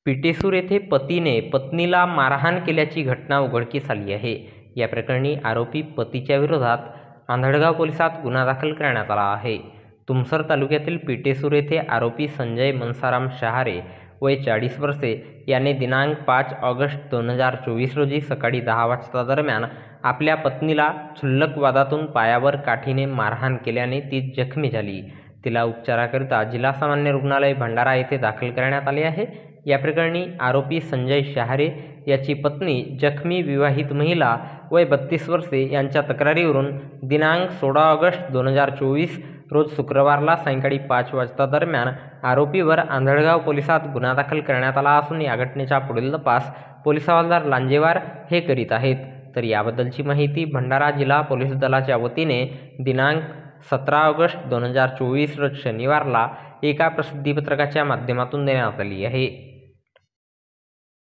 पिटेसूर येथे पतीने पत्नीला मारहाण केल्याची घटना उघडकीस आली आहे। या प्रकरणी आरोपी पतीच्या विरोधात आंधळगाव पोलिसात गुन्हा दाखल करण्यात आला आहे। तुमसर तालुक्यातील पिटेसूर येथे आरोपी संजय मनसाराम शहारे वय 40 वर्षे याने दिनांक 5 ऑगस्ट 2024 रोजी सकाळी 10 वाजता दरम्यान आपल्या पत्नीला क्षुल्लक वादातून पायावर काठीने मारहाण केल्याने ती जखमी झाली। तिला उपचाराकरिता जिल्हा सामान्य रुग्णालय भंडारा येथे दाखल करण्यात आले आहे। या प्रकरणी आरोपी संजय शहारे याची पत्नी जखमी विवाहित महिला वय 32 वर्षे यांच्या तक्रारीवरून दिनांक 16 ऑगस्ट 2024 रोज शुक्रवारला सायंकाळी 5 वाजता दरम्यान आरोपीवर आंधळगाव पोलिसात गुन्हा दाखल करण्यात आला असून या घटनेचा पुढील तपास पोलीस हवालदार लांजेवार हे करीत आहेत। तर याबद्दलची माहिती भंडारा जिल्हा पोलीस दलाच्या वतीने दिनांक 17 ऑगस्ट 2024 रोज शनिवारला एका प्रसिद्धीपत्रकाच्या माध्यमातून देण्यात आली आहे।